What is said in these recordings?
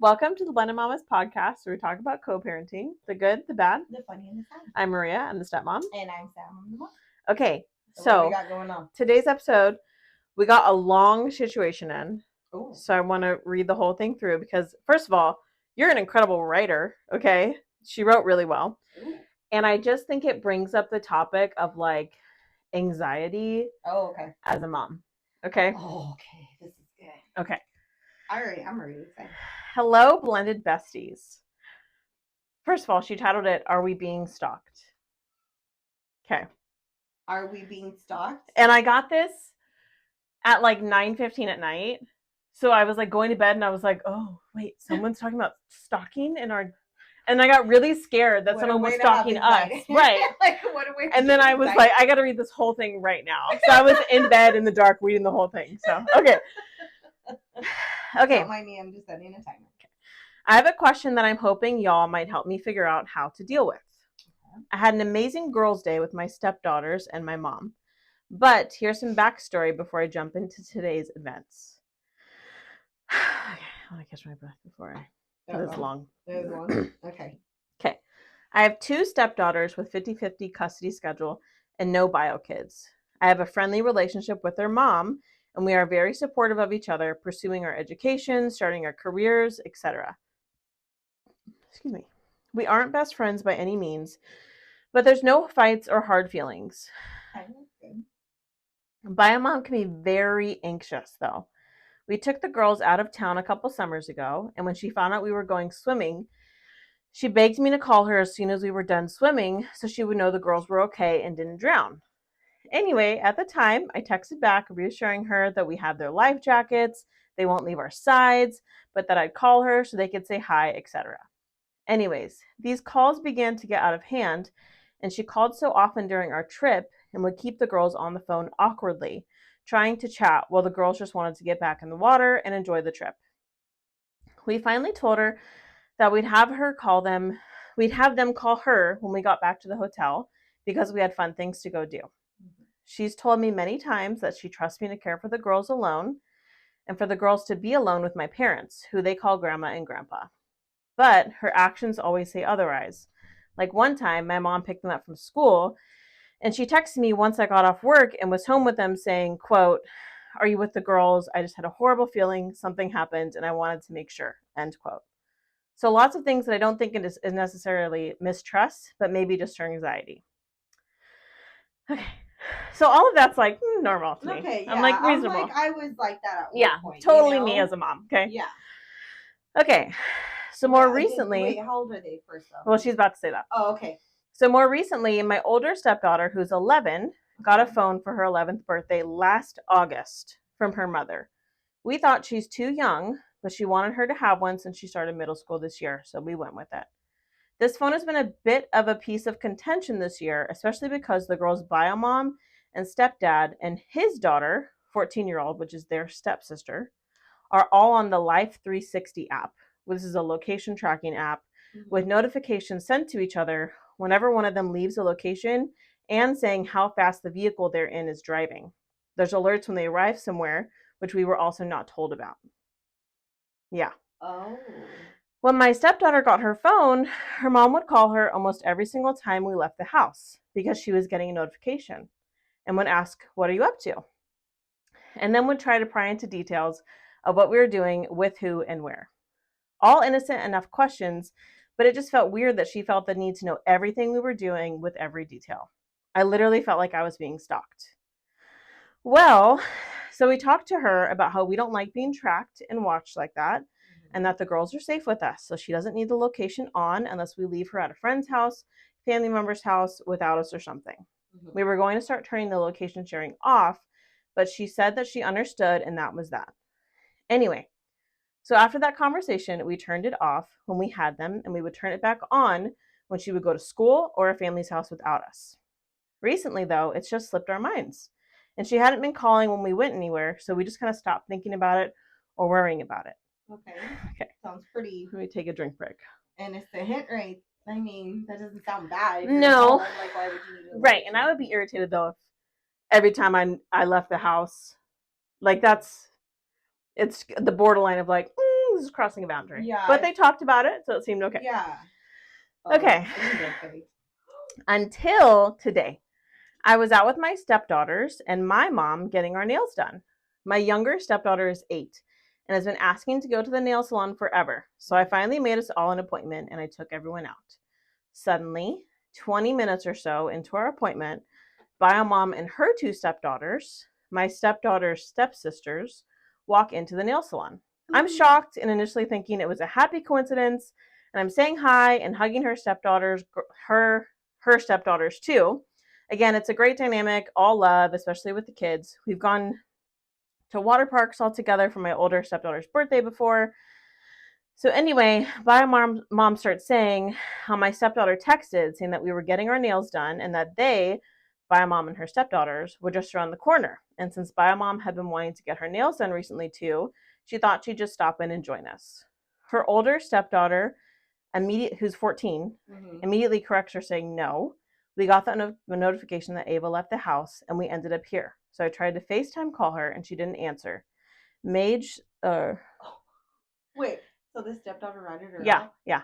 Welcome to the Blended Mamas podcast, where we talk about co-parenting, the good, the bad, the funny, and the sad. I'm Maria, I'm the stepmom. And I'm Sam, I'm the mom. Okay, So so what do we got going on? Today's episode, we got a long situation in. Ooh. So I want to read the whole thing through because, first of all, you're an incredible writer, okay? She wrote really well. Ooh. And I just think it brings up the topic of, like, anxiety as a mom, okay? Oh, okay. This is good. Okay. I'm really excited. Hello, blended besties. First of all, she titled it, Are We Being Stalked? Okay. Are we being stalked? And I got this at like 9:15 at night. So I was like going to bed and I was like, oh, wait, someone's talking about stalking in our... And I got really scared that someone was stalking us. Right. Like, what a way and then I was like, I got to read this whole thing right now. So I was in bed in the dark reading the whole thing. So, okay. Okay. Don't mind me, I'm just setting a timer. I have a question that I'm hoping y'all might help me figure out how to deal with. I had an amazing girls' day with my stepdaughters and my mom. But here's some backstory before I jump into today's events. Okay, I want to catch my breath before I... That was long. That was long? Okay. Okay. I have two stepdaughters with 50-50 custody schedule and no bio kids. I have a friendly relationship with their mom, and we are very supportive of each other, pursuing our education, starting our careers, etc. Excuse me. We aren't best friends by any means, but there's no fights or hard feelings. Okay, that's good. Bio mom can be very anxious, though. We took the girls out of town a couple summers ago, and when she found out we were going swimming, she begged me to call her as soon as we were done swimming so she would know the girls were okay and didn't drown. Anyway, at the time, I texted back reassuring her that we had their life jackets, they won't leave our sides, but that I'd call her so they could say hi, etc. Anyways, these calls began to get out of hand, and she called so often during our trip and would keep the girls on the phone awkwardly, trying to chat while the girls just wanted to get back in the water and enjoy the trip. We finally told her that we'd have them call her when we got back to the hotel because we had fun things to go do. She's told me many times that she trusts me to care for the girls alone and for the girls to be alone with my parents, who they call grandma and grandpa. But her actions always say otherwise. Like one time, my mom picked them up from school, and she texted me once I got off work and was home with them saying, quote, "Are you with the girls? I just had a horrible feeling. Something happened, and I wanted to make sure," end quote. So lots of things that I don't think is necessarily mistrust, but maybe just her anxiety. Okay. So all of that's like normal to me. Okay, yeah. I'm like reasonable. I was like that at one point. Totally me as a mom. Okay. Yeah. Okay. So more recently... Wait, how old are they first though? Well, she's about to say that. Oh, okay. So more recently, my older stepdaughter, who's 11, got a phone for her 11th birthday last August from her mother. We thought she's too young, but she wanted her to have one since she started middle school this year, so we went with it. This phone has been a bit of a piece of contention this year, especially because the girl's bio mom and stepdad and his daughter, 14-year-old, which is their stepsister, are all on the Life 360 app. This is a location tracking app with notifications sent to each other whenever one of them leaves a location and saying how fast the vehicle they're in is driving. There's alerts when they arrive somewhere, which we were also not told about. Yeah. Oh. When my stepdaughter got her phone, her mom would call her almost every single time we left the house because she was getting a notification and would ask, "What are you up to?" And then would try to pry into details of what we were doing, with who, and where. All innocent enough questions, but it just felt weird that she felt the need to know everything we were doing with every detail. I literally felt like I was being stalked. Well, so we talked to her about how we don't like being tracked and watched like that, and that the girls are safe with us, so she doesn't need the location on unless we leave her at a friend's house, family member's house, without us or something. We were going to start turning the location sharing off, but she said that she understood, and that was that. Anyway, so after that conversation, we turned it off when we had them, and we would turn it back on when she would go to school or a family's house without us. Recently, though, it's just slipped our minds, and she hadn't been calling when we went anywhere, so we just kind of stopped thinking about it or worrying about it. Okay. Sounds pretty. Let me take a drink break. And it's the hint rate. I mean, that doesn't sound bad. No. Like, why would you need Right, and I would be irritated, though, if every time I left the house, like it's the borderline of like, this is crossing a boundary. Yeah. But they talked about it, so it seemed okay. Yeah. Okay. Okay. Until today. I was out with my stepdaughters and my mom getting our nails done. My younger stepdaughter is 8 and has been asking to go to the nail salon forever. So I finally made us all an appointment and I took everyone out. Suddenly, 20 minutes or so into our appointment, Bio Mom and her 2 stepdaughters, my stepdaughter's stepsisters, walk into the nail salon. I'm shocked and initially thinking it was a happy coincidence, and I'm saying hi and hugging her stepdaughters, her stepdaughters too. Again, it's a great dynamic, all love, especially with the kids. We've gone to water parks all together for my older stepdaughter's birthday before. So anyway, mom starts saying how my stepdaughter texted saying that we were getting our nails done and that Bio Mom and her stepdaughters, were just around the corner. And since Bio Mom had been wanting to get her nails done recently too, she thought she'd just stop in and join us. Her older stepdaughter, who's 14, immediately corrects her saying no. We got the notification that Ava left the house and we ended up here. So I tried to FaceTime call her and she didn't answer. Wait, so the stepdaughter ratted her yeah, out? Yeah.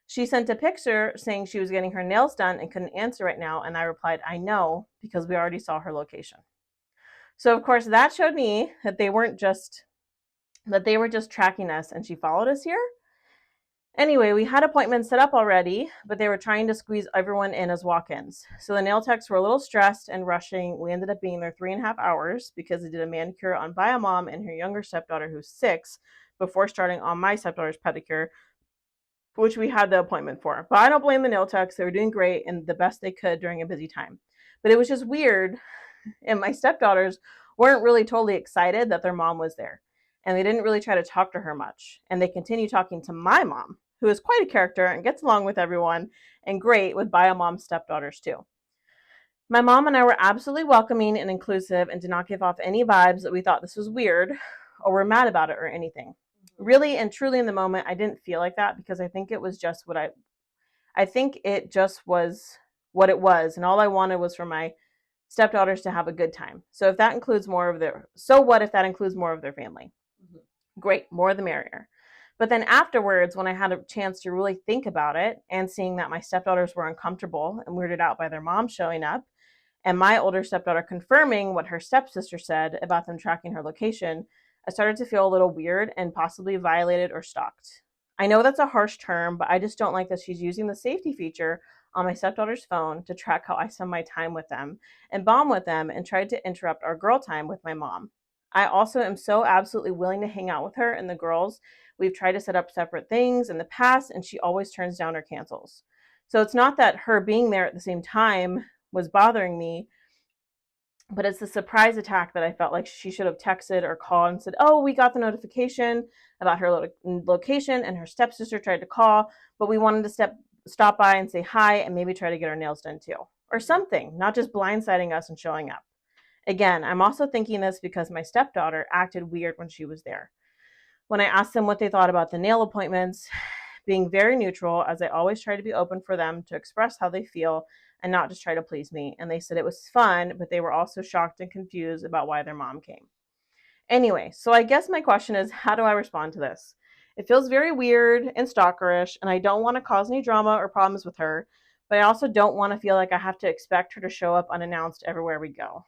She sent a picture saying she was getting her nails done and couldn't answer right now, and I replied, I know, because we already saw her location. So of course that showed me that they were just tracking us and she followed us here. Anyway, we had appointments set up already, but they were trying to squeeze everyone in as walk-ins. So the nail techs were a little stressed and rushing. We ended up being there 3.5 hours because they did a manicure on Bio Mom and her younger stepdaughter, who's 6, before starting on my stepdaughter's pedicure, which we had the appointment for. But I don't blame the nail techs. They were doing great and the best they could during a busy time. But it was just weird, and my stepdaughters weren't really totally excited that their mom was there. And they didn't really try to talk to her much. And they continued talking to my mom, who is quite a character and gets along with everyone and great with Bio Mom's stepdaughters too. My mom and I were absolutely welcoming and inclusive and did not give off any vibes that we thought this was weird or were mad about it or anything. Really and truly in the moment, I didn't feel like that because I think it was just I think it just was what it was. And all I wanted was for my stepdaughters to have a good time. So if that includes more of their, so what if that includes more of their family? Great, more the merrier. But then afterwards, when I had a chance to really think about it and seeing that my stepdaughters were uncomfortable and weirded out by their mom showing up, and my older stepdaughter confirming what her stepsister said about them tracking her location, I started to feel a little weird and possibly violated or stalked. I know that's a harsh term, but I just don't like that she's using the safety feature on my stepdaughter's phone to track how I spend my time with them and bond with them and tried to interrupt our girl time with my mom. I also am so absolutely willing to hang out with her and the girls. We've tried to set up separate things in the past and she always turns down or cancels. So it's not that her being there at the same time was bothering me, but it's the surprise attack that I felt like she should have texted or called and said, oh, we got the notification about her location and her stepsister tried to call, but we wanted to stop by and say hi and maybe try to get our nails done too. Or something, not just blindsiding us and showing up. Again, I'm also thinking this because my stepdaughter acted weird when she was there. When I asked them what they thought about the nail appointments, being very neutral, as I always try to be open for them to express how they feel and not just try to please me. And they said it was fun, but they were also shocked and confused about why their mom came. Anyway, so I guess my question is, how do I respond to this? It feels very weird and stalkerish, and I don't want to cause any drama or problems with her, but I also don't want to feel like I have to expect her to show up unannounced everywhere we go.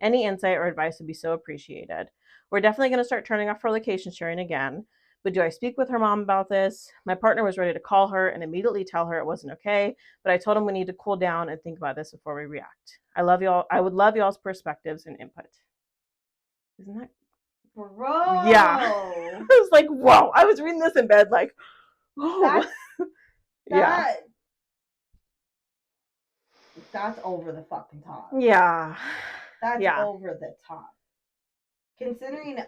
Any insight or advice would be so appreciated. We're definitely going to start turning off her location sharing again. But do I speak with her mom about this? My partner was ready to call her and immediately tell her it wasn't okay, but I told him we need to cool down and think about this before we react. I love y'all. I would love y'all's perspectives and input. Isn't that? Bro. Yeah. I was like, whoa. I was reading this in bed like, oh. Yeah. That's over the fucking top. Yeah. That's over the top. Considering,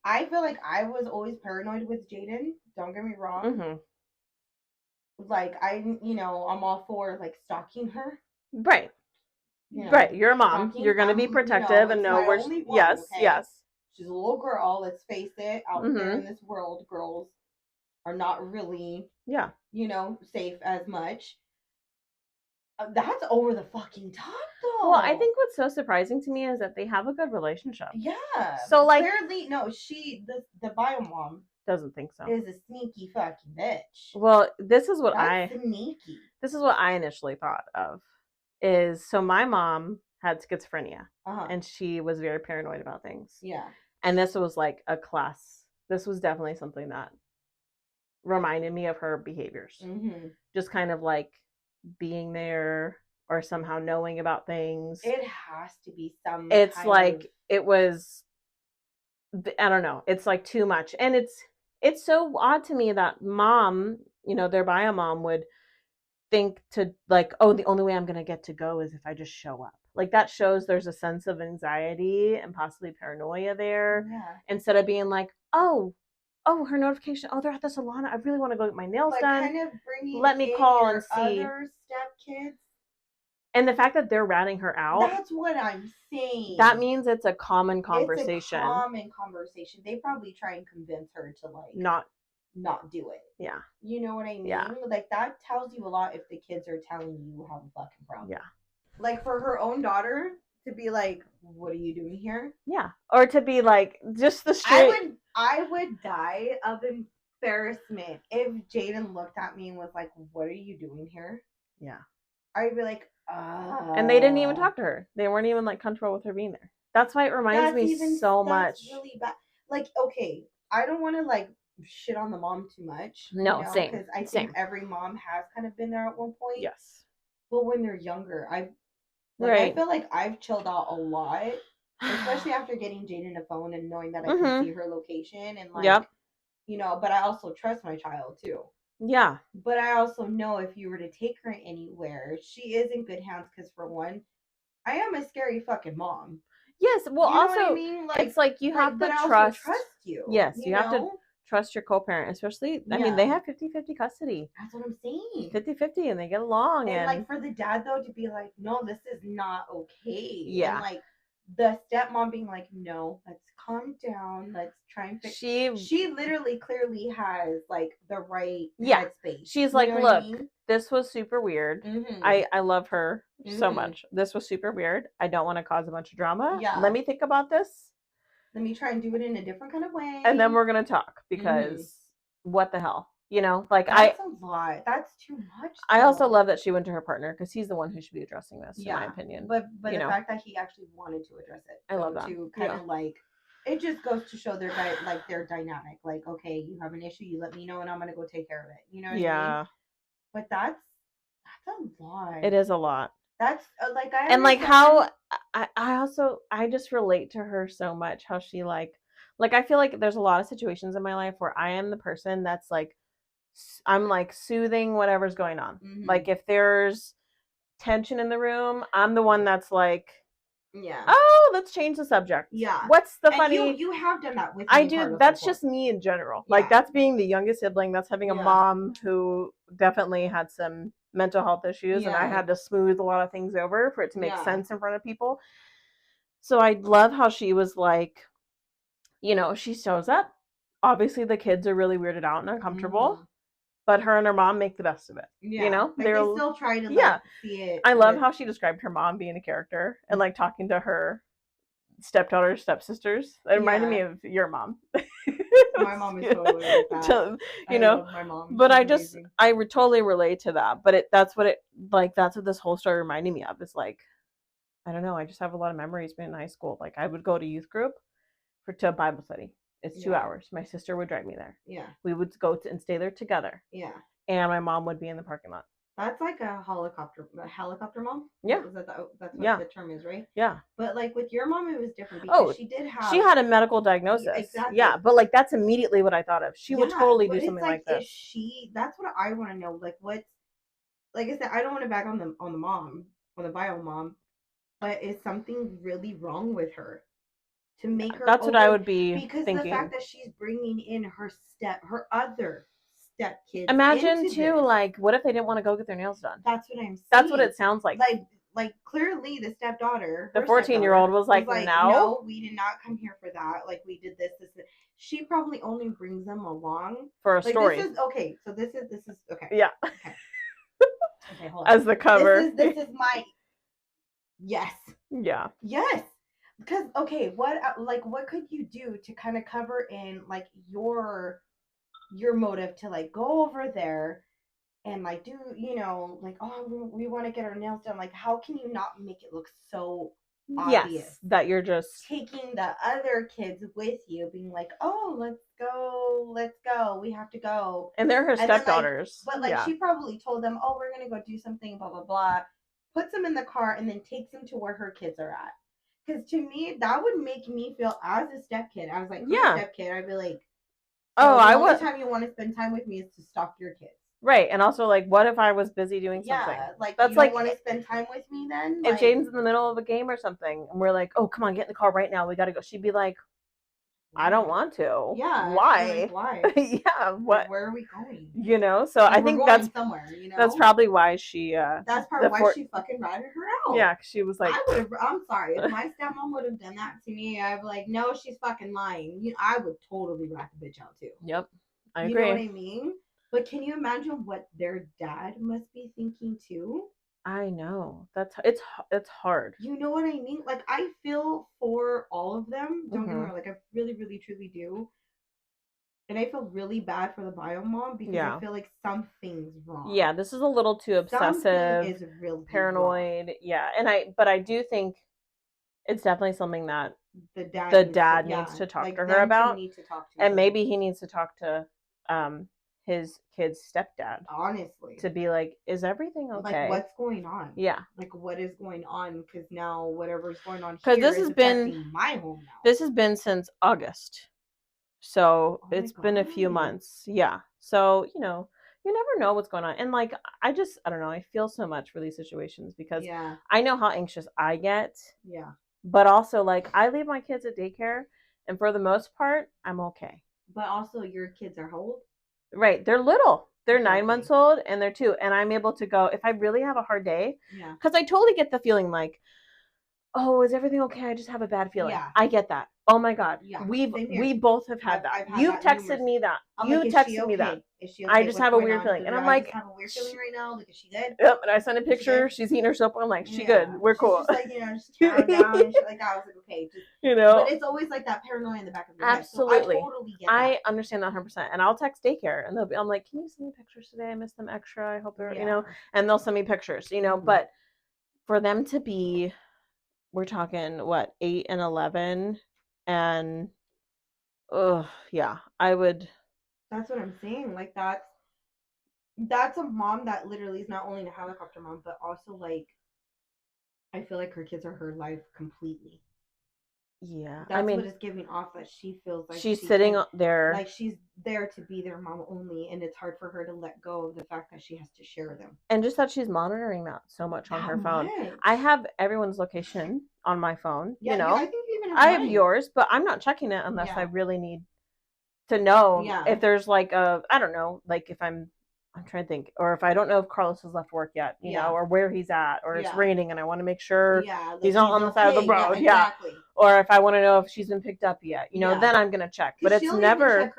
I feel like I was always paranoid with Jaden. Don't get me wrong. Mm-hmm. Like, I'm all for, like, stalking her. Right. Right. You're a mom. You're going to be protective and know where. Yes. Okay? Yes. She's a little girl. Let's face it. Out there in this world, girls are not really, safe as much. That's over the fucking top, though. Well, I think what's so surprising to me is that they have a good relationship. Yeah. So, like, clearly, no, the bio mom doesn't think so. is a sneaky fucking bitch. Well, this is what That's sneaky. This is what I initially thought of. Is so my mom had schizophrenia, and she was very paranoid about things. Yeah. And this was like a class. This was definitely something that reminded me of her behaviors. Mm-hmm. Just kind of like being there or somehow knowing about things. It has to be some. It's like it was. I don't know. It's like too much, and it's so odd to me that mom, their bio mom would think to like, oh, the only way I'm gonna get to go is if I just show up. Like that shows there's a sense of anxiety and possibly paranoia there. Yeah. Instead of being like, oh, her notification. Oh, they're at the salon. I really want to go get my nails done. Kind of bringing Let me call and see. Other stepkids. And the fact that they're ratting her out. That's what I'm saying. That means it's a common conversation. It's a common conversation. They probably try and convince her to like not do it. Yeah. You know what I mean? Yeah. Like that tells you a lot if the kids are telling you you have a fucking problem. Yeah. Like for her own daughter to be like, what are you doing here? Yeah. Or to be like just the straight. I would die of embarrassment if Jaden looked at me and was like, what are you doing here? Yeah. I'd be like, and they didn't even talk to her. They weren't even like comfortable with her being there. That's why it reminds me so much. That's really bad. Like, okay, I don't want to like shit on the mom too much. No, same. Because I think every mom has kind of been there at one point. Yes. But when they're younger, I feel like I've chilled out a lot, especially after getting Jaden a phone and knowing that I can see her location and like, but I also trust my child too. Yeah. But I also know if you were to take her anywhere, she is in good hands because for one, I am a scary fucking mom. Yes. Well, you know also, what I mean? Like, it's like you have to trust you. Yes, you have to trust your co-parent, especially. I mean, they have 50-50 custody. That's what I'm saying. 50-50, and they get along. And like for the dad though to be like, no, this is not okay. Yeah. And like the stepmom being like, no, let's calm down. Let's try and fix. She literally clearly has like the right headspace. She's like, look, this was super weird. Mm-hmm. I love her so much. This was super weird. I don't want to cause a bunch of drama. Yeah. Let me think about this. Let me try and do it in a different kind of way. And then we're gonna talk because what the hell? Like that's a lot. That's too much. Though. I also love that she went to her partner because he's the one who should be addressing this, in my opinion. But the fact that he actually wanted to address it, I love that. To kind of like, it just goes to show their dynamic. Like, okay, you have an issue, you let me know, and I'm gonna go take care of it. You know what I mean? But that's a lot. It is a lot. That's how I just relate to her so much. How she like I feel like there's a lot of situations in my life where I am the person that's like. I'm like soothing whatever's going on. Mm-hmm. Like if there's tension in the room, I'm the one that's like, oh, let's change the subject. Yeah. What's the funny? You have done that with me. I do. That's just me in general. Yeah. Like that's being the youngest sibling. That's having a mom who definitely had some mental health issues, and I had to smooth a lot of things over for it to make sense in front of people. So I love how she was like, she shows up. Obviously, the kids are really weirded out and uncomfortable. Mm-hmm. But her and her mom make the best of it. Yeah. They still try to see it. I love how she described her mom being a character and like talking to her stepdaughters, stepsisters. It reminded me of your mom. My mom is totally like that. I love my mom. But I totally relate to that. But that's what this whole story reminded me of. Is like, I don't know. I just have a lot of memories being in high school. Like I would go to youth group to a Bible study. It's 2 hours. My sister would drive me there. Yeah. We would go and stay there together. Yeah. And my mom would be in the parking lot. That's like a helicopter mom? Yeah. That's what the term is, right? Yeah. But like with your mom, it was different because she had a medical diagnosis. Exactly. Yeah. But like that's immediately what I thought of. She would totally do something like this. That's what I want to know. Like like I said, I don't want to back on the bio mom, but is something really wrong with her? To make her what I would be because thinking. The fact that she's bringing in her other stepkids. Imagine too, like, what if they didn't want to go get their nails done? That's what I'm saying. That's what it sounds like. Like clearly the stepdaughter, the 14-year-old was like, no, we did not come here for that. Like we did this. She probably only brings them along for a story. This is okay. So this is okay. Yeah. Okay. Okay, hold on. As the cover. This is my. Yes. Yeah. Yes. Because okay, what could you do to kind of cover in like your motive to like go over there and like do like, oh, we want to get our nails done, like how can you not make it look so obvious? Yes, that you're just taking the other kids with you, being like, oh, let's go, we have to go, and they're her stepdaughters. Then, but she probably told them, oh, we're gonna go do something, blah blah blah, puts them in the car and then takes them to where her kids are at. Because to me, that would make me feel, as a step kid, I was like, yeah, step kid, I'd be like, oh, the only time you want to spend time with me is to stalk your kids. Right, and also, like, what if I was busy doing something? Yeah, like, that's, you don't want to spend time with me then? If Jaden's in the middle of a game or something, and we're like, oh, come on, get in the car right now, we gotta go. She'd be like, I don't want to. Yeah. Why? Like, why? Yeah. What? Like, where are we going? So I think that's somewhere. That's probably why she. That's probably why she fucking ratted her out. Yeah, she was like. I'm sorry, if my stepmom would have done that to me, I'd be like, no, she's fucking lying. I would totally rat the bitch out too. Yep, I agree. You know what I mean? But can you imagine what their dad must be thinking too? I know. It's hard. You know what I mean? Like, I feel for all of them. Don't get me wrong. Like, I really, really, truly do. And I feel really bad for the bio mom because I feel like something's wrong. Yeah, this is a little too obsessive. Something is really paranoid. Wrong. Yeah, but I do think it's definitely something that the dad needs to talk to her about. And maybe he needs to talk to his kid's stepdad, honestly, to be like, is everything okay? Like, what's going on? Yeah, like, what is going on? Because now whatever's going on here this has been my home now. This has been since August, so it's been a few months. Yeah, so you never know what's going on. And like, I don't know, I feel so much for these situations because I know how anxious I get. Yeah, but also, like, I leave my kids at daycare, and for the most part, I'm okay. But also, your kids are how old? Right. They're little. They're 9 months old and they're 2. And I'm able to go if I really have a hard day. Yeah. Because I totally get the feeling like, oh, is everything okay? I just have a bad feeling. Yeah. I get that. Oh my God. Yeah. We both have had that. You've texted me that. You texted me that. Is she okay? I just have a weird feeling. And I'm like, I have a weird feeling right now. Like, is she good? Yep. And I sent a picture. She's eating her soap. I'm like, she good. We're cool. She's just like, just calm down and shit like that. I was like, okay. Just, but it's always like that paranoia in the back of your head. Absolutely. So I totally get that. I understand that 100%. And I'll text daycare and I'm like, can you send me pictures today? I missed them extra. I hope they're, and they'll send me pictures, but for them to be, we're talking what, 8 and 11 and yeah, I would. That's what I'm saying. Like, that's a mom that literally is not only a helicopter mom, but also, like, I feel like her kids are her life completely. Yeah, that's what it's giving off, that she feels like she's sitting there, like she's there to be their mom only, and it's hard for her to let go of the fact that she has to share them, and just that she's monitoring that so much on her phone. I have everyone's location on my phone. I think even I have yours, but I'm not checking it unless I really need to know if there's like I don't know, like if I'm trying to think, or if I don't know if Carlos has left work yet, you know, or where he's at, or it's raining and I want to make sure like he's not on the side of the road. Yeah, exactly. Or if I want to know if she's been picked up yet, then I'm gonna check. But it's never.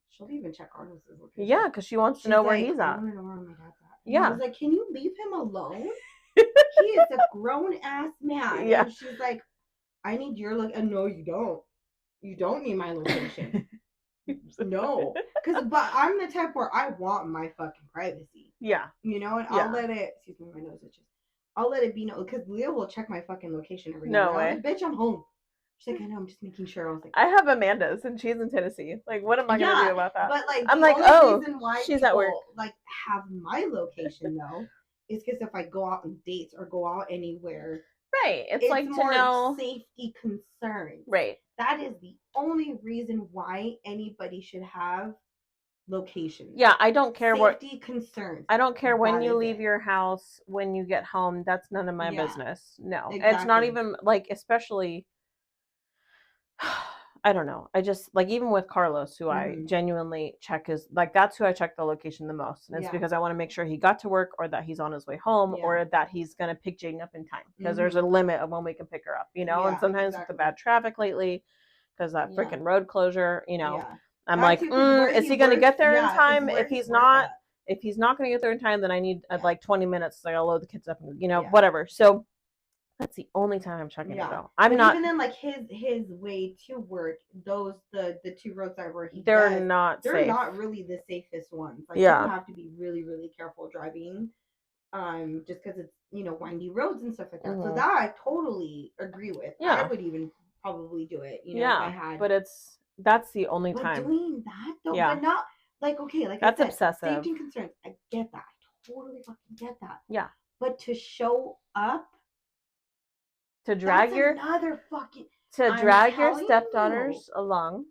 She'll even check Carlos's location. Yeah, because she wants to know where he's at. I want to know where my dad's at. Yeah, I was like, can you leave him alone? He is a grown ass man. Yeah, and she's like, I need your look. And no, you don't. You don't need my location. No, but I'm the type where I want my fucking privacy. Yeah, and I'll let it. Excuse me, my nose itches. I'll let it be known, because Leah will check my fucking location every night. No way, like, bitch, I'm home. She's like, I know, I'm just making sure. I was like, I have Amanda's and she's in Tennessee. Like, what am I gonna do about that? But like, I'm like, oh, she's at work. Like, have my location though, is because if I go out on dates or go out anywhere. Right. It's like to know safety concerns. Right. That is the only reason why anybody should have locations. Yeah, I don't care safety concerns. I don't care when you leave your house, when you get home. That's none of my business. No. Exactly. It's not even like, especially I don't know. I just, like, even with Carlos, who I genuinely check is, like, that's who I check the location the most. And it's because I want to make sure he got to work, or that he's on his way home, or that he's going to pick Jaden up in time. Because there's a limit of when we can pick her up, and sometimes with the bad traffic lately, because that freaking road closure, I'm like, is he going to get there in time? If he's not, If he's not going to get there in time, then I need like 20 minutes. So I'll load the kids up and, whatever. So that's the only time I'm checking it though. But even then, like his way to work, the 2 roads that where they're not really the safest ones. Like you have to be really, really careful driving. Just because it's windy roads and stuff like that. So that I totally agree with. I would even probably do it. If I had. But that's the only time. But doing that though, but not like okay, like that's I said, obsessive. Safety and concerns. I get that. I totally fucking get that. Yeah. But to show up. To drag your stepdaughters along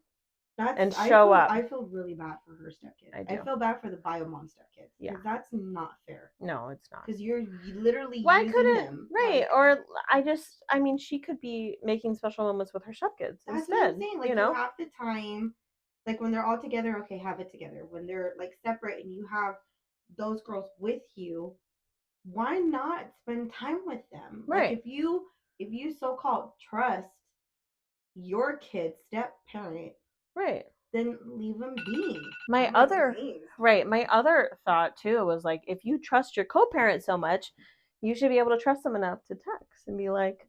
and show up. I feel really bad for her stepkids. I feel bad for the bio mom stepkids. Yeah, that's not fair. No, it's not. Because you're literally using them. Right? Or I mean, she could be making special moments with her stepkids instead. That's what I'm saying. Like you have the time, like when they're all together. Okay, have it together. When they're like separate and you have those girls with you, why not spend time with them? Right. Like if you so-called trust your kid's step parent, right, then leave them be. My other thought too was like, if you trust your co-parent so much, you should be able to trust them enough to text and be like,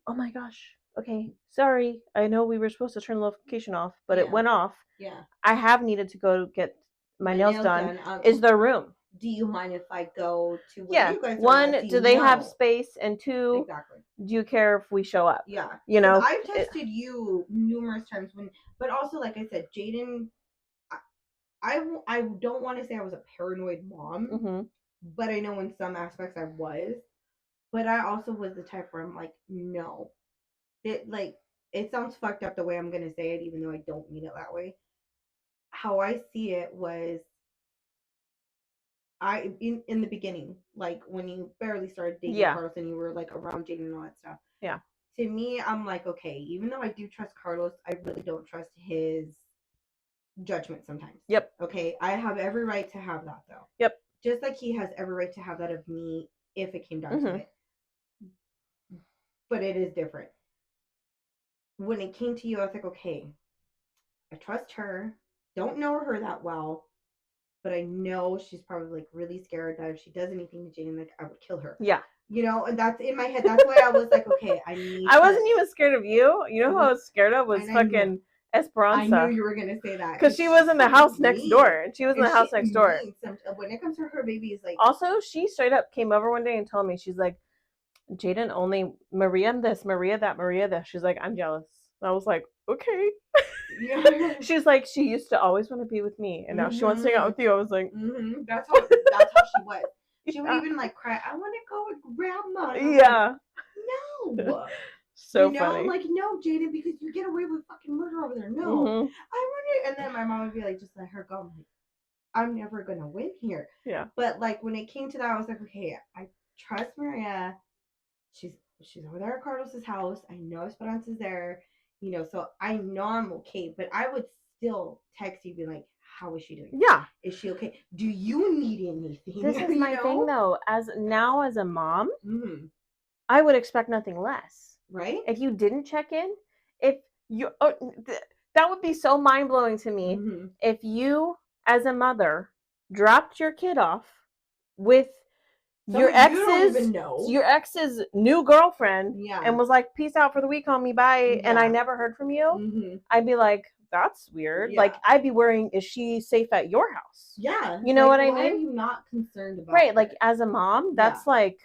oh my gosh, okay, sorry, I know we were supposed to turn the notification off, but it went off. Yeah, I have needed to go get my nails done. Is there room? Do you mind if I go to where you guys are? One, do they have space? And 2, do you care if we show up? Yeah. I've texted you numerous times but also, like I said, Jaden, I don't want to say I was a paranoid mom, but I know in some aspects I was. But I also was the type where I'm like, no. It sounds fucked up the way I'm going to say it, even though I don't mean it that way. How I see it was, in the beginning, like when you barely started dating Carlos and you were like around Jaden and all that stuff. Yeah. To me, I'm like, okay, even though I do trust Carlos, I really don't trust his judgment sometimes. Yep. Okay, I have every right to have that though. Yep. Just like he has every right to have that of me if it came down to it. But it is different. When it came to you, I was like, okay, I trust her. Don't know her that well. But I know she's probably like really scared that if she does anything to Jaden, like I would kill her. Yeah. And that's in my head. That's why I was like, okay, I wasn't even scared of you. You know who I was scared of was fucking Esperanza. I knew you were gonna say that because she was in the house next door. When it comes to her baby, is like. Also, she straight up came over one day and told me, she's like, Jaden only Maria this, Maria that, Maria this. She's like, I'm jealous. And I was like, okay. She's like, she used to always want to be with me, and now she wants to hang out with you. I was like, that's how she was. She would even like cry. I want to go with grandma. Yeah. Like, no. So funny. I'm like, no, Jaden, because you get away with fucking murder over there. No, I want it. And then my mom would be like, just let her go. I'm like, I'm never gonna win here. Yeah. But like when it came to that, I was like, okay, I trust Maria. She's over there at Carlos's house. I know Esperanza's there. So I know I'm okay. But I would still text you, be like, how is she doing? Yeah. Is she okay? Do you need anything? This is my thing though. As a mom, I would expect nothing less. Right? If you didn't check in, that would be so mind blowing to me. If you, as a mother, dropped your kid off with your ex's new girlfriend, and was like, peace out for the week, homie, bye, and I never heard from you, I'd be like, that's weird. Like, I'd be worrying, is she safe at your house? Yeah. You know what I mean? Why are you not concerned about her? Like, as a mom, that's like,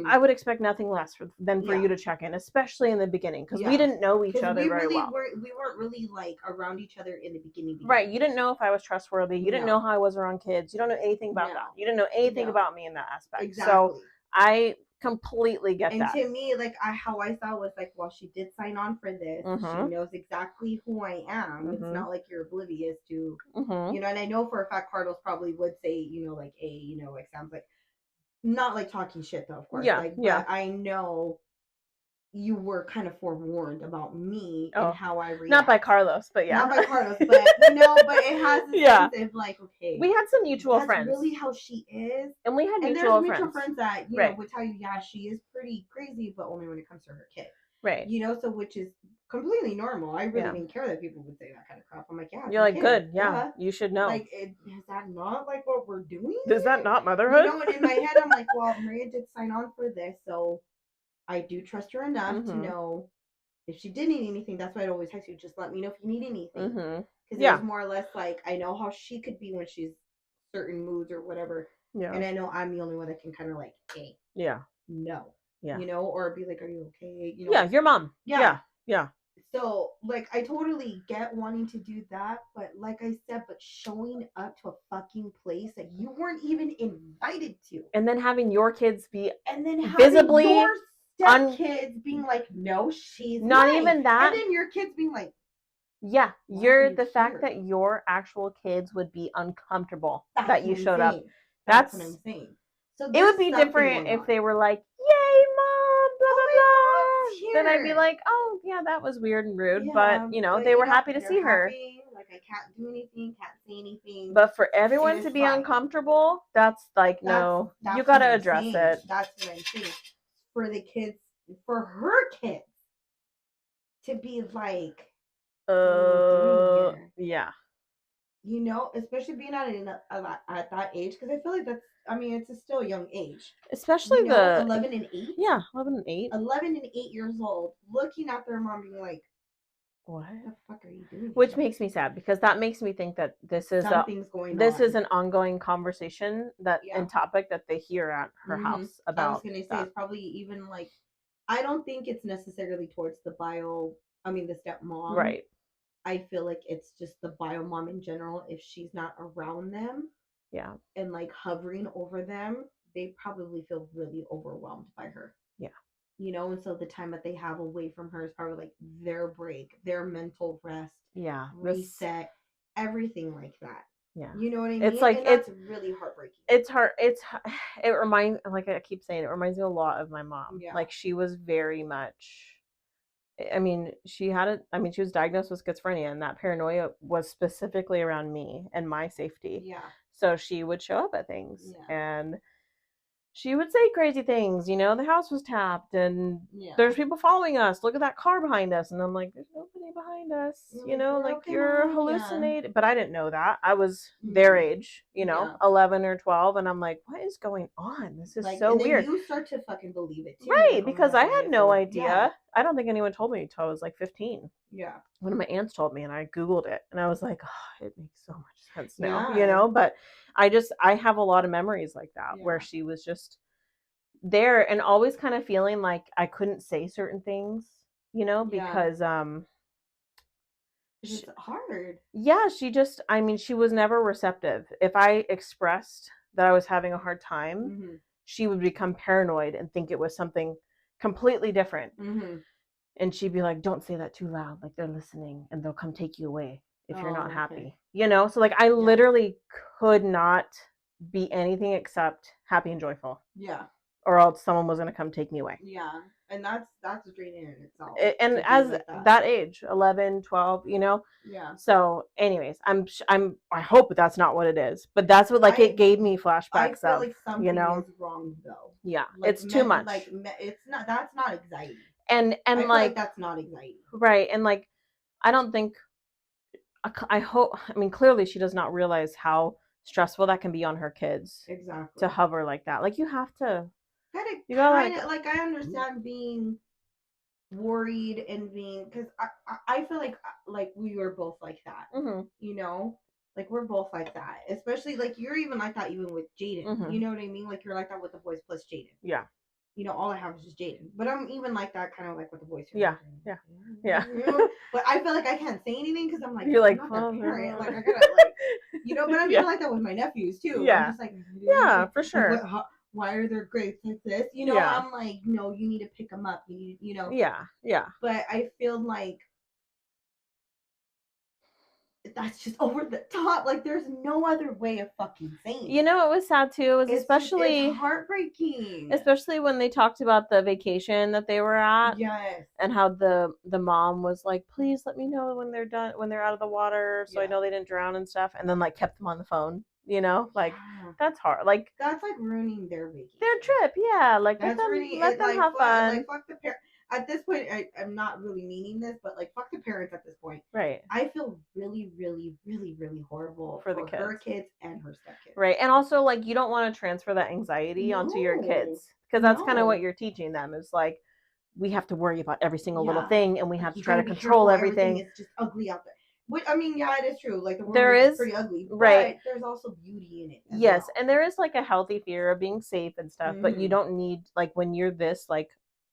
I would expect nothing less than for you to check in, especially in the beginning, because we didn't know each other very well. We weren't really like around each other in the beginning. Right. You didn't know if I was trustworthy. You didn't know how I was around kids. You don't know anything about that. You didn't know anything about me in that aspect. Exactly. So I completely get that. And to me, like, how I thought was like, well, she did sign on for this. She knows exactly who I am. It's not like you're oblivious to, and I know for a fact Carlos probably would say, like, hey, like, sounds like, not like talking shit though, of course. Yeah, but I know you were kind of forewarned about me and how I react. Not by Carlos, but Not by Carlos, but but it has a sense of like, okay. We had some mutual friends. That's really how she is. And we had mutual friends that, would tell you, yeah, she is pretty crazy, but only when it comes to her kid. Right. So which is completely normal. I really didn't care that people would say that kind of crap. I'm like, yeah, you're like, good, yeah, you should know. Like, is that not like what we're doing? Is that not motherhood? You know, and in my head, I'm like, well, Maria did sign on for this, so I do trust her enough to know if she did need anything. That's why I'd always text you, just let me know if you need anything. Because it was more or less like, I know how she could be when she's certain moods or whatever. Yeah. And I know I'm the only one that can kind of like, hey, no. Yeah. You know, or be like, are you okay? You know, yeah, your mom. Yeah. So, like, I totally get wanting to do that, but like I said, but showing up to a fucking place that you weren't even invited to. And then having your kids be visibly your stepkids being like, no, she's not even that. And then your kids being like, yeah, you're the fact that your actual kids would be uncomfortable that you showed up. That's what I'm saying. So it would be different if they were like, yay, mom, blah, blah, blah. Then I'd be like, oh, yeah, that was weird and rude. But, you know, they were happy to see her. Like, I can't do anything, can't say anything. But for everyone to be uncomfortable, that's like, no, you got to address it. That's what I'm saying. For the kids, for her kids to be like, yeah. You know, especially being at that age, because I feel like that's, I mean, it's still a young age. Especially 11 and 8. Yeah, 11 and 8. 11 and 8 years old, looking at their mom being like, what the fuck are you doing? Which makes me sad, because that makes me think that this is is an ongoing conversation and topic that they hear at her house about. I was going to say, it's probably even like, I don't think it's necessarily towards the stepmom. Right. I feel like it's just the bio mom in general. If she's not around them, and like hovering over them, they probably feel really overwhelmed by her. Yeah. You know, and so the time that they have away from her is probably like their break, their mental rest, reset, everything like that. Yeah. You know what I mean? It's like, it's really heartbreaking. It's hard. It reminds, like I keep saying, it reminds me a lot of my mom. Yeah. Like, she was very much, I mean, she was diagnosed with schizophrenia, and that paranoia was specifically around me and my safety. Yeah. So she would show up at things, and she would say crazy things. You know, the house was tapped, and there's people following us. Look at that car behind us. And I'm like, there's nobody behind us. You know, like, you're hallucinating. But I didn't know that. I was their age, 11 or 12. And I'm like, what is going on? This is so weird. You start to fucking believe it too. Right, because I had no idea. Yeah. I don't think anyone told me until I was like 15. Yeah. One of my aunts told me, and I Googled it. And I was like, oh, it makes so much sense now, But I have a lot of memories like that where she was just there and always kind of feeling like I couldn't say certain things, because it's hard. Yeah, she was never receptive. If I expressed that I was having a hard time, she would become paranoid and think it was something completely different. And she'd be like, don't say that too loud, like they're listening and they'll come take you away if you're not happy. Okay. So like I literally could not be anything except happy and joyful. Yeah. Or else someone was going to come take me away. Yeah. And that's draining in itself. And as like that age, 11, 12, Yeah. So anyways, I hope that's not what it is, but that's what it gave me flashbacks I feel like something is wrong though. Yeah. Like, it's too much. Like, it's not, that's not anxiety. And I feel like that's not anxiety. Right. And like, I don't think, clearly she does not realize how stressful that can be on her kids. Exactly. To hover like that. Like, you have to. You gotta like I understand being worried and being, because I feel like we were both like that. Like we're both like that, especially like you're even like that even with Jaden. You know what I mean? Like you're like that with the boys plus Jaden. Yeah. All I have is just Jaden, but I'm even like that kind of like with the boys. Yeah. But I feel like I can't say anything because I'm like, you're like, I'm parent. Like I gotta like, but I'm even like that with my nephews too. Yeah. I'm just like, for sure. Like, why are there grapes like this? I'm like, no, you need to pick them up. You need, Yeah. But I feel like that's just over the top. Like, there's no other way of fucking saying it. It was sad too. It's it's heartbreaking. Especially when they talked about the vacation that they were at. Yes. And how the mom was like, please let me know when they're done, when they're out of the water, so I know they didn't drown and stuff. And then like kept them on the phone. Like that's hard. Like that's like ruining their vacation, their trip. Yeah, like let them have fun. Like fuck the parent. at this point, I'm not really meaning this, but like, fuck the parents at this point. Right. I feel really, really, really, really horrible for the for kids. her kids and her stepkids. Right. And also, like, you don't want to transfer that anxiety onto your kids, because that's kind of what you're teaching them, is like, we have to worry about every single little thing, and we have to try to control everything. It's just ugly out there. Which, I mean, yeah, it is true. Like, the world There is is pretty ugly, right, but there's also beauty in it. Yes, well. and there is like a healthy fear of being safe and stuff, but you don't need, like, when you're this, like,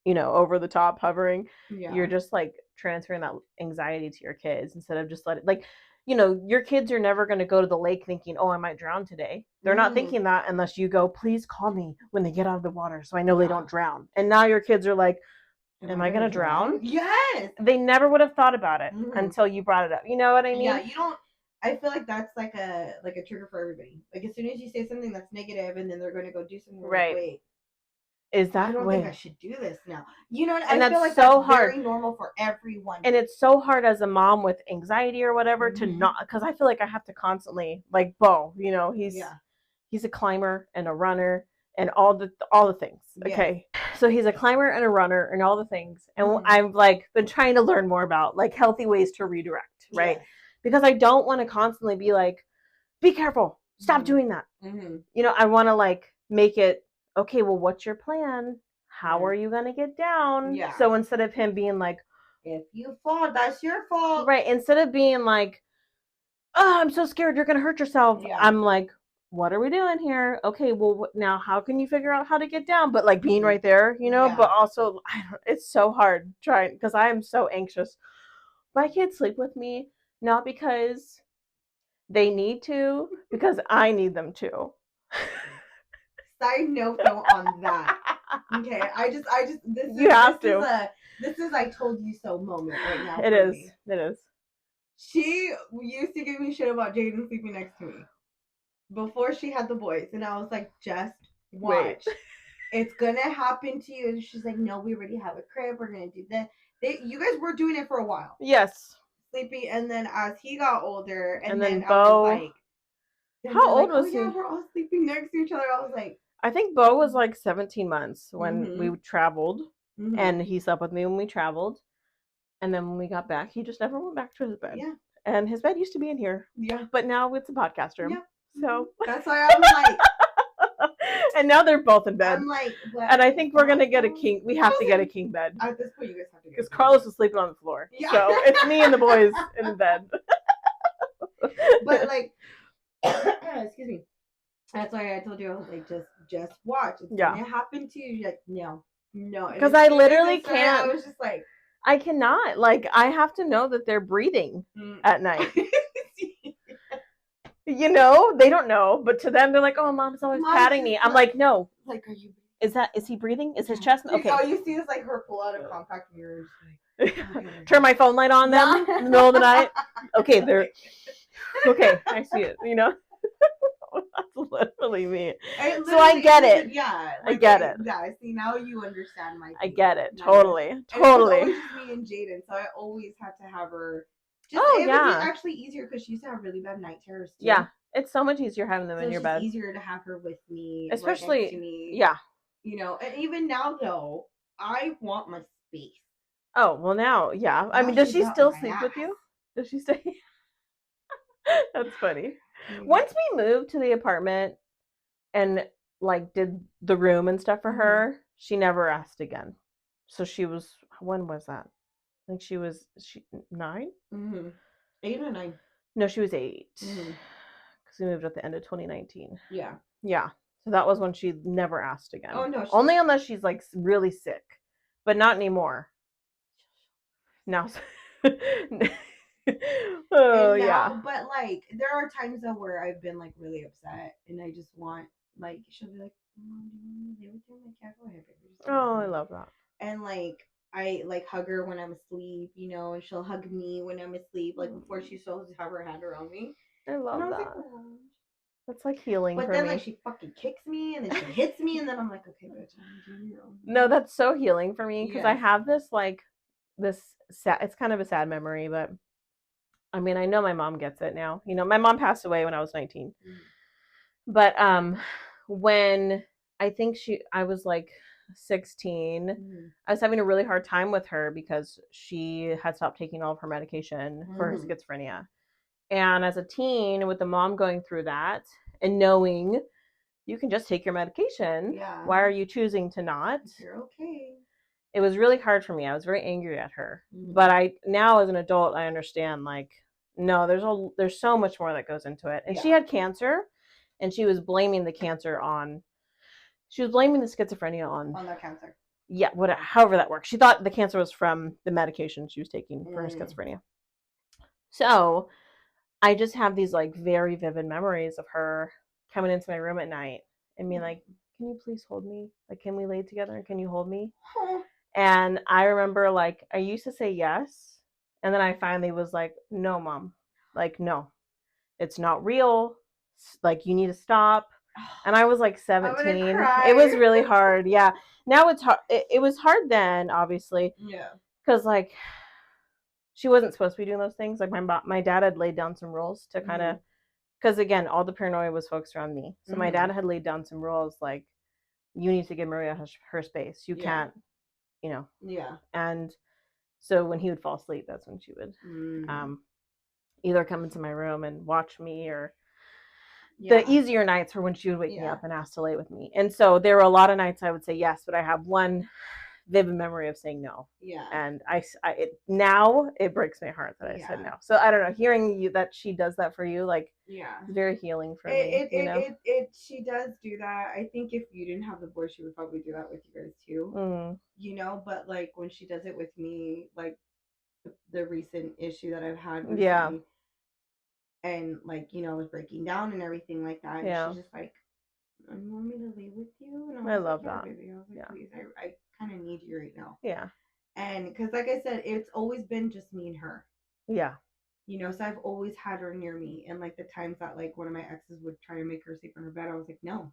you know, over the top hovering, you're just like transferring that anxiety to your kids instead of just letting, like, you know, your kids are never going to go to the lake thinking, oh, I might drown today. They're not thinking that unless you go, please call me when they get out of the water so I know they don't drown. And now your kids are like, am I going to drown? Yes. They never would have thought about it until you brought it up. You know what I mean? Yeah, you don't. I feel like that's like a trigger for everybody. Like, as soon as you say something that's negative, and then they're going to go do something. Right. Like, wait, is that? I don't think I should do this now. You know, and I feel like so that's hard. Very normal for everyone. And it's so hard as a mom with anxiety or whatever to not, because I feel like I have to constantly, like, Bo, you know, he's a climber and a runner and all the things. Okay. So he's a climber and a runner and all the things. And I've like been trying to learn more about like healthy ways to redirect, right? Because I don't want to constantly be like, be careful, stop doing that. You know, I want to like make it, okay, well, what's your plan? How are you going to get down? So instead of him being like, if you fall, that's your fault. Right. Instead of being like, oh, I'm so scared you're going to hurt yourself. I'm like, what are we doing here? Okay, well, now how can you figure out how to get down? But like being right there, you know, but also it's so hard trying, because I am so anxious. My kids sleep with me, not because they need to, because I need them to. Side note though on that. Okay, I just this is I told you so moment right now. It is. She used to give me shit about Jaden sleeping next to me before she had the boys, and I was like, just watch. It's gonna happen to you. And she's like, no, we already have a crib, we're gonna do this. You guys were doing it for a while. Yes. Sleeping, and then as he got older, and then Bo, I was like, how old was he? Yeah, we're all sleeping next to each other. I was like, I think Bo was like 17 months when we traveled, and he slept with me when we traveled. And then when we got back, he just never went back to his bed. Yeah. And his bed used to be in here. Yeah. But now it's a podcast room. Yeah. So that's why I'm like. And now they're both in bed. I'm like, and I think we're gonna get a king. We have to get a king bed. At this point, you guys have to. Because Carlos is sleeping on the floor. Yeah. So it's me and the boys in the bed. But like, excuse me. That's why I told you, I was like, just watch. It's gonna happen to you. You're like, no. Because I literally can't. I was just like, I cannot. Like, I have to know that they're breathing at night. You know, they don't know, but to them, they're like, "Oh, mom's always patting me." I'm like, "No." Like, are you? Is he breathing? Is his chest okay? All you see is like her pull out a compact mirror. Like, turn my phone light on them in the middle of the night. Okay, they're okay. I see it. You know. That's literally me. So I get it. Yeah, I get it. Yeah, see, now you understand my. I get it. Totally. It was always just me and Jaden, so I always had to have her. It was actually easier because she used to have really bad night terrors too. Yeah, it's so much easier having them in your bed. It's easier to have her with me, especially right next to me. Yeah. You know, and even now though, I want my space. Oh well, now, yeah. I mean, does she still sleep with you? Does she stay? That's funny. Once we moved to the apartment and like did the room and stuff for her, she never asked again. So she was, when was that? I think she 9? 8 or 9? No, she was 8. Because we moved at the end of 2019. Yeah. Yeah. So that was when she never asked again. Oh no. Only unless she's like really sick, but not anymore. Now. Oh yeah. But like, there are times though where I've been like really upset, and I just want, like, she'll be like, "Mom, do you want to live with you?" I'm like, "Yeah, go ahead, baby." Oh, I love that. And like, I like hug her when I'm asleep, you know, and she'll hug me when I'm asleep, like before she's supposed to have her hand around me. I love that. Like, oh. That's like healing. But for then me. Like she fucking kicks me, and then she hits me, and then I'm like, okay, bitch, I'm doing your own. No, that's so healing for me because I have this like this sad. It's kind of a sad memory, but I mean, I know my mom gets it now. You know, my mom passed away when I was 19. But when I think I was like 16, I was having a really hard time with her because she had stopped taking all of her medication for her schizophrenia. And as a teen, with the mom going through that and knowing you can just take your medication, why are you choosing to not? You're okay. It was really hard for me. I was very angry at her. But now as an adult, I understand, like, no, there's so much more that goes into it. And she had cancer, and she was blaming the cancer she was blaming the schizophrenia on that cancer. Yeah, however that works. She thought the cancer was from the medication she was taking for her schizophrenia. So I just have these like very vivid memories of her coming into my room at night and being like, "Can you please hold me? Like, can we lay together and can you hold me?" And I remember, like, I used to say yes, and then I finally was like, "No, Mom, like, no, it's not real. Like, you need to stop." And I was like 17. It was really hard. Yeah. Now it's hard. It was hard then, obviously. Yeah. Because like she wasn't supposed to be doing those things. Like my dad had laid down some rules to kind of, because again, all the paranoia was focused around me. So my dad had laid down some rules like, you need to give Maria her space. You can't, Yeah. And so when he would fall asleep, that's when she would either come into my room and watch me, or the easier nights were when she would wake me up and ask to lay with me. And so there were a lot of nights I would say yes, but I have one vivid memory of saying no. Yeah. And now it breaks my heart that I said no. So I don't know, hearing you that she does that for you, like, it's very healing for me. She does do that. I think if you didn't have the boy, she would probably do that with you guys too. But like when she does it with me, like the recent issue that I've had recently, and like, I was breaking down and everything like that, and she's just like, "You want me to lay with you?" And I love that. Baby. I was like, please, I kind of need you right now. Yeah. And because like I said, it's always been just me and her. Yeah. So I've always had her near me. And like the times that like one of my exes would try to make her sleep in her bed, I was like, no.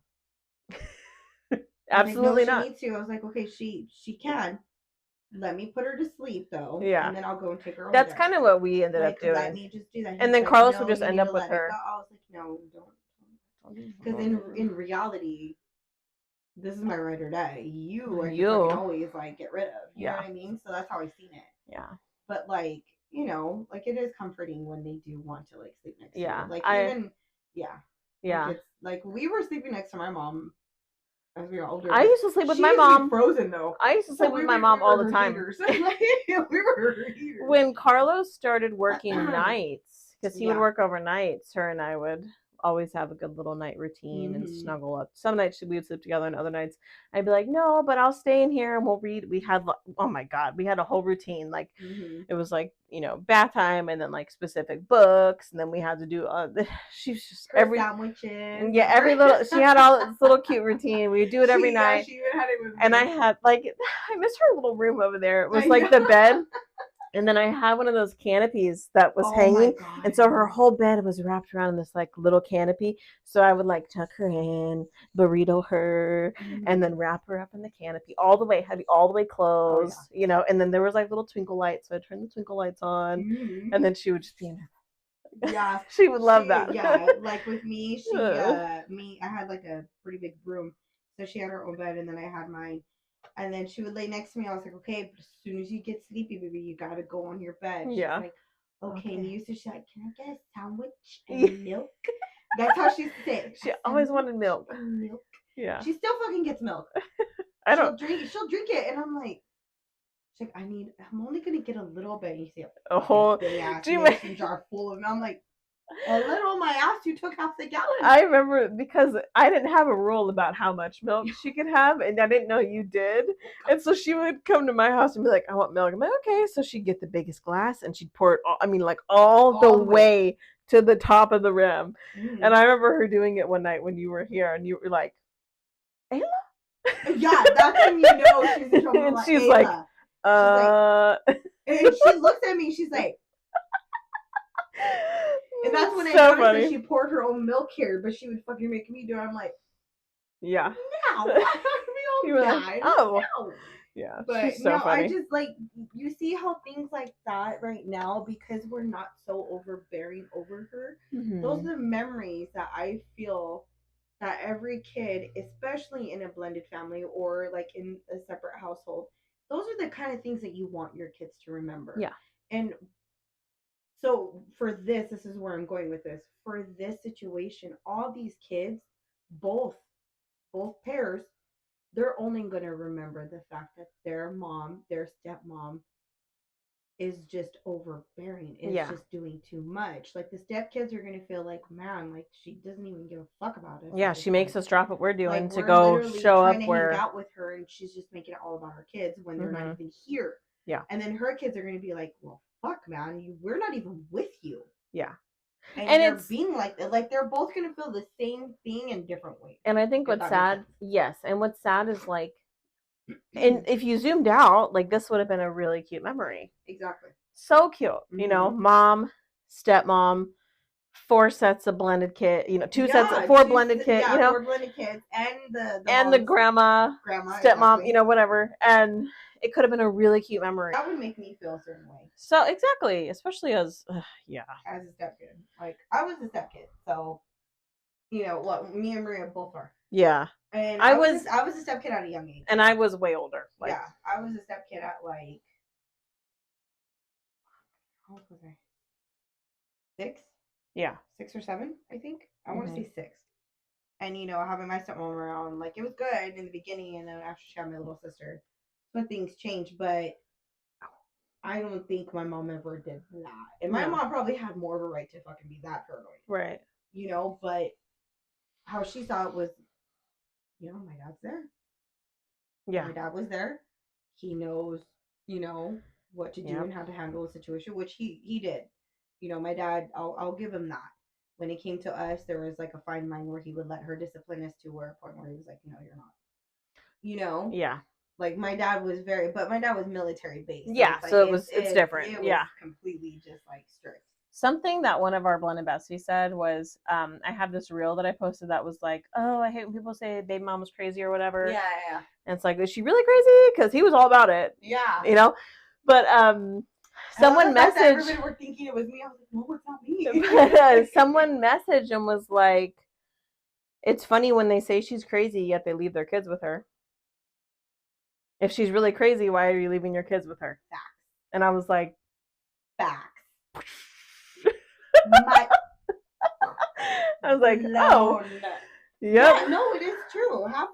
Absolutely not. She needs to. I was like, okay, she can. Let me put her to sleep though. Yeah. And then I'll go and take her. That's kind of what we ended up doing. Let me just do that. And then Carlos would just end up with her. I was like, no, don't. Because in reality, this is my ride or die. You are just always like get rid of. You know what I mean? So that's how I've seen it. Yeah. But like, like it is comforting when they do want to like sleep next to you. Like Like, it's like we were sleeping next to my mom as we were older. I used to sleep with my mom. Frozen though. I used to sleep with my mom all the time. We were heaters. When Carlos started working nights, because he would work overnights, her and I would always have a good little night routine and snuggle up. Some nights we would sleep together, and other nights I'd be like, no, but I'll stay in here and we'll read. We had, oh my God, we had a whole routine. Like it was like, bath time and then like specific books. And then we had to do, she's just every sandwiches. Yeah, every little, she had all this little cute routine. We would do it every night. She even had it with me. And I had like, I miss her little room over there. It was like the bed. And then I had one of those canopies that was hanging. And so her whole bed was wrapped around this like little canopy. So I would like tuck her in, burrito her, and then wrap her up in the canopy all the way, had to be all the way closed, and then there was like little twinkle lights. So I'd turn the twinkle lights on and then she would just be in there. Yeah. She would love that. Yeah. Like with me, I had like a pretty big room. So she had her own bed and then I had mine. And then she would lay next to me. I was like, okay, but as soon as you get sleepy, baby, you gotta go on your bed. She's like, okay. And you, so she's like, can I get a sandwich and milk? That's how she used to say it. She always wanted milk. Milk. Yeah. She still fucking gets milk. She'll drink it. And I'm like, she's like, I'm only gonna get a little bit. And you see a whole mason jar full of milk. I'm like, a little my ass, you took half the gallon. I remember because I didn't have a rule about how much milk she could have, and I didn't know you did. And so she would come to my house and be like, I want milk. I'm like, okay. So she'd get the biggest glass and she'd pour it all the way to the top of the rim. And I remember her doing it one night when you were here and you were like, Ayla? Yeah, that's when you know she's in trouble. And she's like, and she looks at me, she's like, and that's when I noticed that she poured her own milk here, but she would fucking make me do it. I'm like, yeah. No, we all died. Like, oh. No. Yeah. But so funny. I just like, you see how things like that right now, because we're not so overbearing over her, those are the memories that I feel that every kid, especially in a blended family or like in a separate household, those are the kind of things that you want your kids to remember. Yeah. And so for this is where I'm going with this. For this situation, all these kids, both pairs, they're only going to remember the fact that their mom, their stepmom, is just overbearing, is just doing too much. Like the stepkids are gonna feel like, man, like she doesn't even give a fuck about us. Yeah, she makes us drop what we're doing like to we're go literally show trying up to where hang out with her, and she's just making it all about her kids when they're not even here. Yeah. And then her kids are gonna be like, well, fuck, man, we're not even with you. Yeah. And you're being like that. Like they're both gonna feel the same thing in different ways. And I think what's sad, yes, and what's sad is like, and if you zoomed out, like this would have been a really cute memory. Exactly. So cute. You know, mom, stepmom, 4 sets of blended kids, you know, 2 sets of 4 blended kids, you know, 4 blended kids, and the grandma, stepmom, exactly. You know, whatever. And it could have been a really cute memory. That would make me feel a certain way. So exactly, especially as yeah, as a stepkid. Like I was a stepkid, so you know, look, me and Maria both are. Yeah. And I was a stepkid at a young age. And I was way older. Like, yeah, I was a stepkid at like, how old was I? 6? Yeah. 6 or 7, I think. I want to say 6. And you know, having my stepmom around, like it was good in the beginning, and then after she had my little sister, so things changed. But I don't think my mom ever did that. And my mom probably had more of a right to fucking be that paranoid. Right. You know, but how she saw it was, you know, my dad's there. Yeah. My dad was there. He knows, you know, what to do and how to handle a situation, which he did. You know, my dad, I'll give him that. When it came to us, there was like a fine line where he would let her discipline us to where a point where he was like, no, you're not. You know? Yeah. Like my dad was but my dad was military based. So yeah, so it's different. It was completely just like strict. Something that one of our blended besties said was, I have this reel that I posted that was like, oh, I hate when people say baby mom was crazy or whatever. Yeah, yeah. And it's like, is she really crazy? Because he was all about it. Yeah. You know? But someone messaged. Everybody were thinking it was me. I was like, no, it's not me. Someone messaged and was like, it's funny when they say she's crazy, yet they leave their kids with her. If she's really crazy, why are you leaving your kids with her? Facts. And I was like, facts. I was like, oh, yeah, no, it is true. Half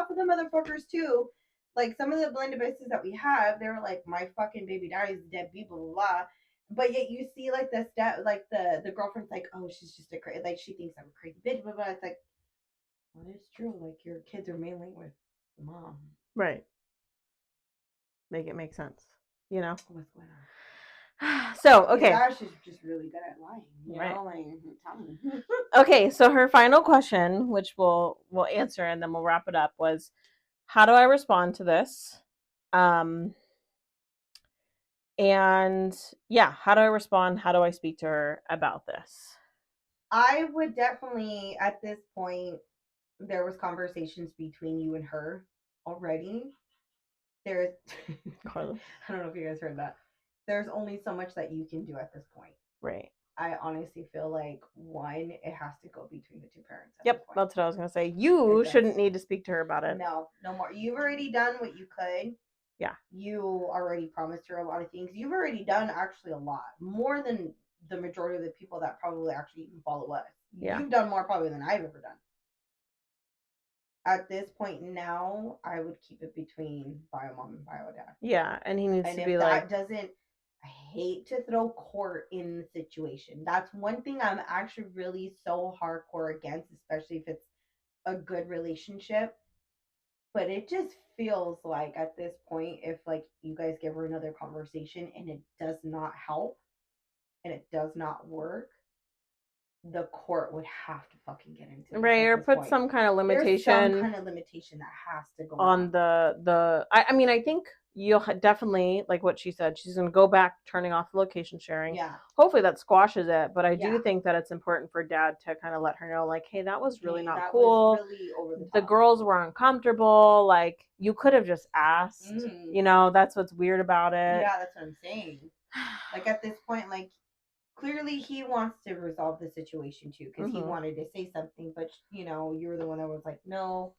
of the motherfuckers too. Like some of the blended bases that we have, they were like, my fucking baby daddy's dead, blah blah blah. But yet you see like the girlfriend's like, oh, she's just a crazy, like she thinks I'm a crazy bitch, blah blah. It's like, well, it's true. Like your kids are mainly with the mom, right? Make it make sense, you know. What's going on? So okay, Josh is just really good at lying, you know, like okay, so her final question, which we'll answer and then we'll wrap it up, was, how do I respond to this? And yeah, how do I respond? How do I speak to her about this? I would definitely, at this point, there was conversations between you and her already. There's I don't know if you guys heard that. There's only so much that you can do at this point. Right. I honestly feel like, one, it has to go between the two parents. Yep, that's what I was going to say. You shouldn't need to speak to her about it. No more. You've already done what you could. Yeah. You already promised her a lot of things. You've already done actually a lot. More than the majority of the people that probably actually even follow us. Yeah. You've done more probably than I've ever done. At this point now, I would keep it between bio mom and bio dad. Yeah, and he needs to be like... I hate to throw court in the situation. That's one thing I'm actually really so hardcore against, especially if it's a good relationship. But it just feels like at this point, if like you guys give her another conversation and it does not help and it does not work, the court would have to fucking get into it. Right, or put some kind of limitation. There's some kind of limitation that has to go on the I mean, I think you'll definitely, like what she said, she's going to go back turning off the location sharing. Yeah. Hopefully that squashes it, but I do think that it's important for dad to kind of let her know, like, hey, that was really not cool. Was really over the top. The girls were uncomfortable. Like, you could have just asked. You know, that's what's weird about it. Yeah, that's what I'm saying. Like, at this point, like, clearly he wants to resolve the situation too, because he wanted to say something, but you know, you were the one that was like, no,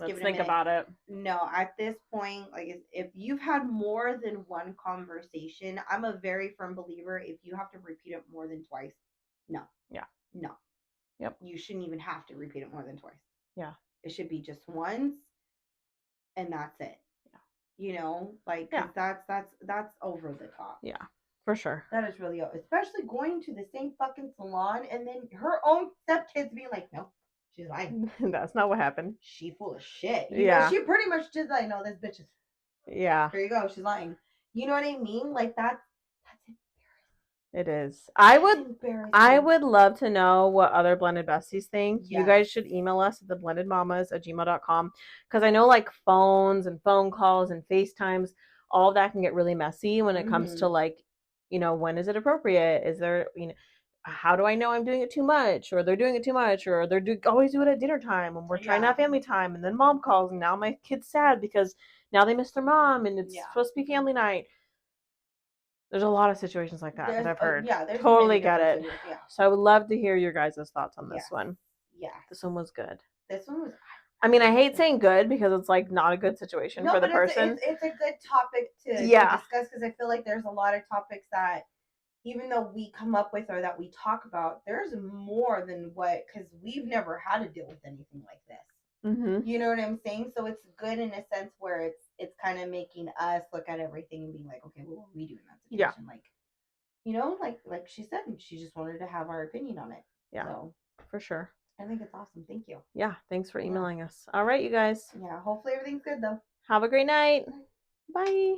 let's think about it. No, at this point, like if you've had more than one conversation, I'm a very firm believer. If you have to repeat it more than twice, no. Yeah. No. Yep. You shouldn't even have to repeat it more than twice. Yeah. It should be just once, and that's it. Yeah. You know, like because that's over the top. Yeah, for sure. That is really, especially going to the same fucking salon and then her own stepkids being like, no, she's lying. That's not what happened. She full of shit. You know, she pretty much just like, no, this bitch is. Yeah. Here you go. She's lying. You know what I mean? Like that's embarrassing. It is. I would love to know what other blended besties think. Yes. You guys should email us at theblendedmamas@gmail.com, because I know like phones and phone calls and FaceTimes, all of that can get really messy when it comes to like, you know, when is it appropriate? Is there, you know, how do I know I'm doing it too much, or they're doing it too much, or they're always do it at dinner time when we're trying to have family time, and then mom calls and now my kid's sad because now they miss their mom and it's supposed to be family night. There's a lot of situations like that I've heard. There's totally get it. So I would love to hear your guys' thoughts on this one. Yeah. This one was good. This one was. I mean, I hate saying good because it's like not a good situation for the person. It's a good topic to discuss, because I feel like there's a lot of topics that, even though we come up with or that we talk about, there's more than what, because we've never had to deal with anything like this. You know what I'm saying? So it's good in a sense where it's kind of making us look at everything and being like, okay, well, what do we do in that situation? Yeah. Like, you know, like she said, she just wanted to have our opinion on it. Yeah, so, for sure. I think it's awesome. Thank you. Yeah, thanks for emailing us. All right, you guys. Yeah, hopefully everything's good though. Have a great night. Bye.